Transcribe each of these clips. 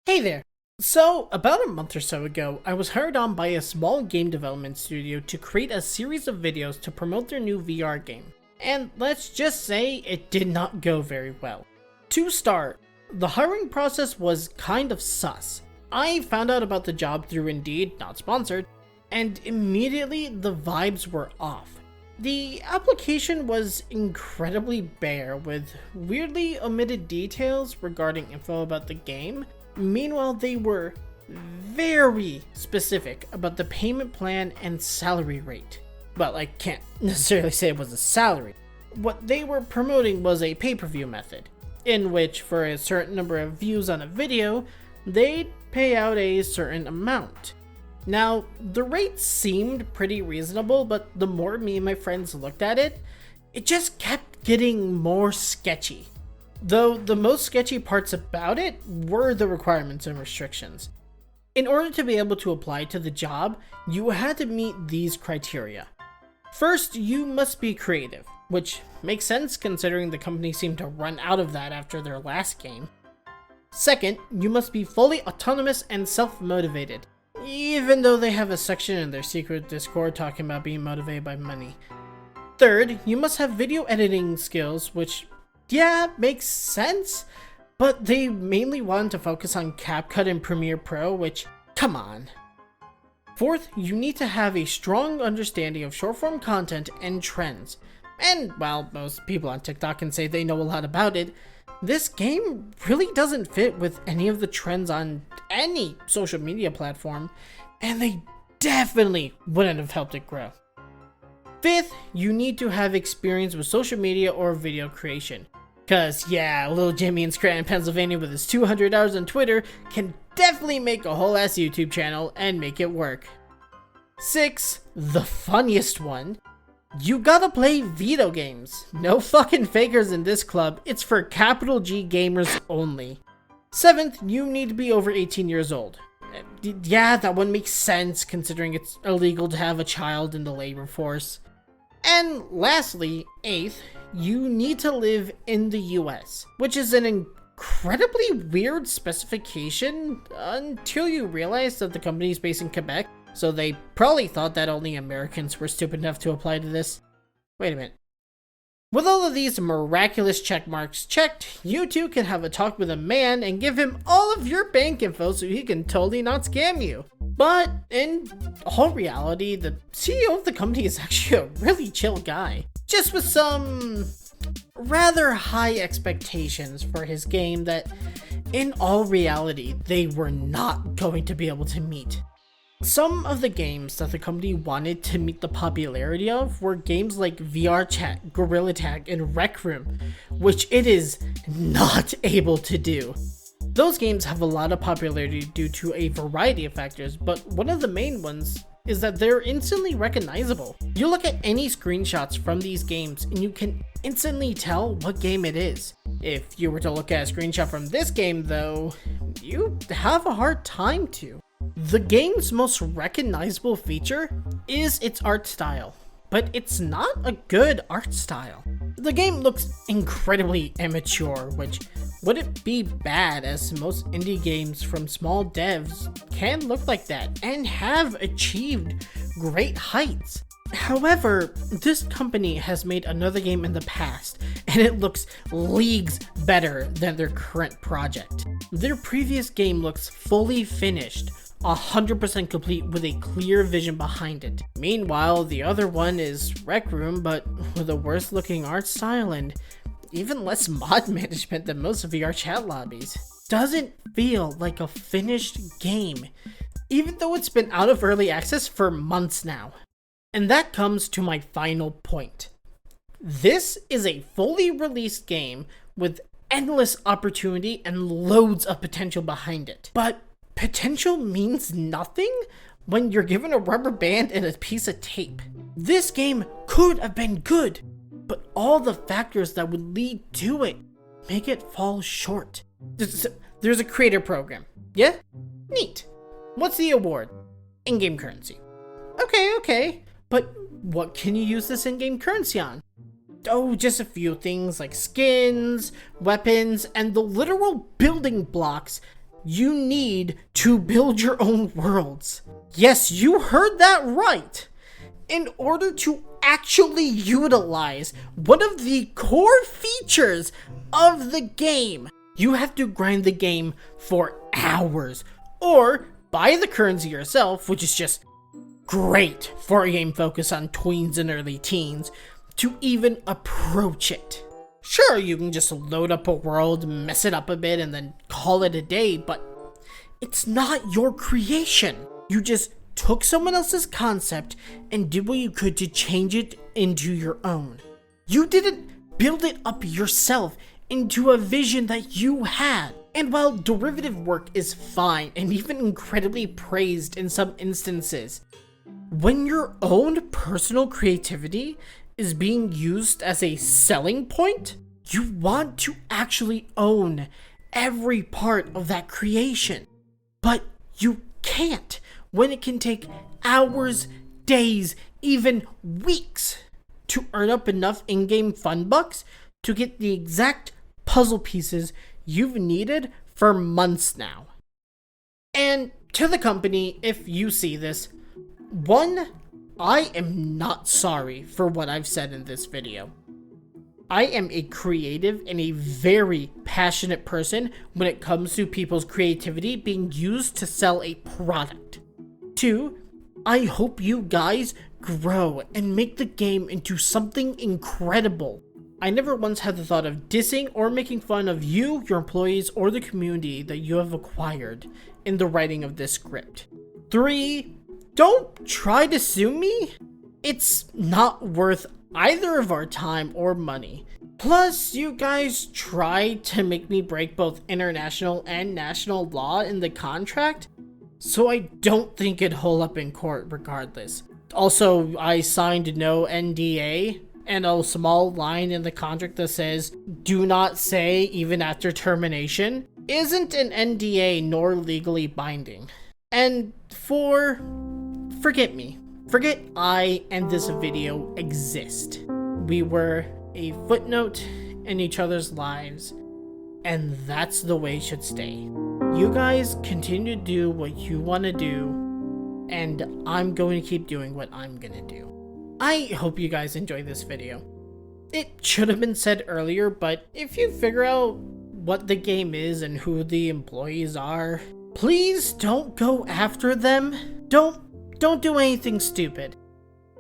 Hey there! So, about a month or so ago, I was hired on by a small game development studio to create a series of videos to promote their new VR game. And let's just say it did not go very well. To start, the hiring process was kind of sus. I found out about the job through Indeed, not sponsored, and immediately the vibes were off. The application was incredibly bare with weirdly omitted details regarding info about the game. Meanwhile, they were very specific about the payment plan and salary rate. Well, I can't necessarily say it was a salary. What they were promoting was a pay-per-view method, in which for a certain number of views on a video, they'd pay out a certain amount. Now, the rate seemed pretty reasonable, but the more me and my friends looked at it, it just kept getting more sketchy. Though the most sketchy parts about it were the requirements and restrictions. In order to be able to apply to the job, you had to meet these criteria. First, you must be creative, which makes sense considering the company seemed to run out of that after their last game. Second, you must be fully autonomous and self-motivated, even though they have a section in their secret Discord talking about being motivated by money. Third, you must have video editing skills, which makes sense, but they mainly wanted to focus on CapCut and Premiere Pro, which, come on. Fourth, you need to have a strong understanding of short-form content and trends. And while most people on TikTok can say they know a lot about it, this game really doesn't fit with any of the trends on any social media platform, and they definitely wouldn't have helped it grow. Fifth, you need to have experience with social media or video creation. Cause little Jimmy in Scranton, Pennsylvania with his 200 hours on Twitter can definitely make a whole ass YouTube channel and make it work. 6, the funniest one, you gotta play video games. No fucking fakers in this club, it's for capital G gamers only. 7th, you need to be over 18 years old. That one makes sense considering it's illegal to have a child in the labor force. And lastly, 8th, you need to live in the US, which is an incredibly weird specification until you realize that the company is based in Quebec, so they probably thought that only Americans were stupid enough to apply to this. Wait a minute. With all of these miraculous check marks checked, you too can have a talk with a man and give him all of your bank info so he can totally not scam you. But in all reality, the CEO of the company is actually a really chill guy, just with some rather high expectations for his game that in all reality, they were not going to be able to meet. Some of the games that the company wanted to meet the popularity of were games like VR Chat, Gorilla Tag, and Rec Room, which it is not able to do. Those games have a lot of popularity due to a variety of factors, but one of the main ones is that they're instantly recognizable. You look at any screenshots from these games and you can instantly tell what game it is. If you were to look at a screenshot from this game though, you have a hard time to. The game's most recognizable feature is its art style, but it's not a good art style. The game looks incredibly immature, which wouldn't be bad as most indie games from small devs can look like that and have achieved great heights. However, this company has made another game in the past, and it looks leagues better than their current project. Their previous game looks fully finished, 100% complete with a clear vision behind it. Meanwhile, the other one is Rec Room, but with a worse looking art style and even less mod management than most VR Chat lobbies. Doesn't feel like a finished game, even though it's been out of early access for months now. And that comes to my final point. This is a fully released game with endless opportunity and loads of potential behind it. But potential means nothing when you're given a rubber band and a piece of tape. This game could have been good, but all the factors that would lead to it make it fall short. There's a creator program. Yeah? Neat. What's the award? In-game currency. Okay. But what can you use this in-game currency on? Oh, just a few things like skins, weapons, and the literal building blocks You need to build your own worlds. Yes, you heard that right. In order to actually utilize one of the core features of the game, you have to grind the game for hours, or buy the currency yourself, which is just great for a game focused on tweens and early teens, to even approach it. Sure, you can just load up a world, mess it up a bit, and then call it a day, but it's not your creation. You just took someone else's concept and did what you could to change it into your own. You didn't build it up yourself into a vision that you had. And while derivative work is fine and even incredibly praised in some instances, when your own personal creativity is being used as a selling point, you want to actually own every part of that creation. But you can't when it can take hours, days, even weeks to earn up enough in-game fun bucks to get the exact puzzle pieces you've needed for months now. And to the company, if you see this, one, I am not sorry for what I've said in this video. I am a creative and a very passionate person when it comes to people's creativity being used to sell a product. Two, I hope you guys grow and make the game into something incredible. I never once had the thought of dissing or making fun of you, your employees, or the community that you have acquired in the writing of this script. Three, don't try to sue me. It's not worth either of our time or money. Plus, you guys tried to make me break both international and national law in the contract, so I don't think it'd hold up in court regardless. Also, I signed no NDA, and a small line in the contract that says, "Do not say even after termination," isn't an NDA nor legally binding. And four, forget me. Forget I and this video exist. We were a footnote in each other's lives, and that's the way it should stay. You guys continue to do what you want to do, and I'm going to keep doing what I'm going to do. I hope you guys enjoyed this video. It should have been said earlier, but if you figure out what the game is and who the employees are, please don't go after them. Don't do anything stupid.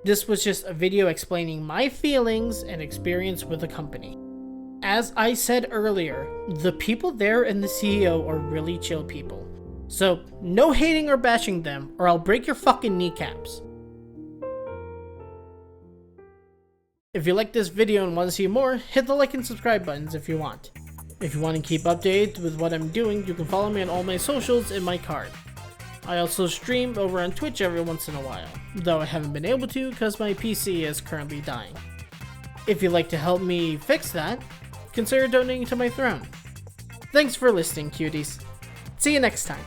This was just a video explaining my feelings and experience with the company. As I said earlier, the people there and the CEO are really chill people. So no hating or bashing them, or I'll break your fucking kneecaps. If you like this video and want to see more, hit the like and subscribe buttons if you want. If you want to keep updated with what I'm doing, you can follow me on all my socials in my card. I also stream over on Twitch every once in a while, though I haven't been able to because my PC is currently dying. If you'd like to help me fix that, consider donating to my throne. Thanks for listening, cuties. See you next time.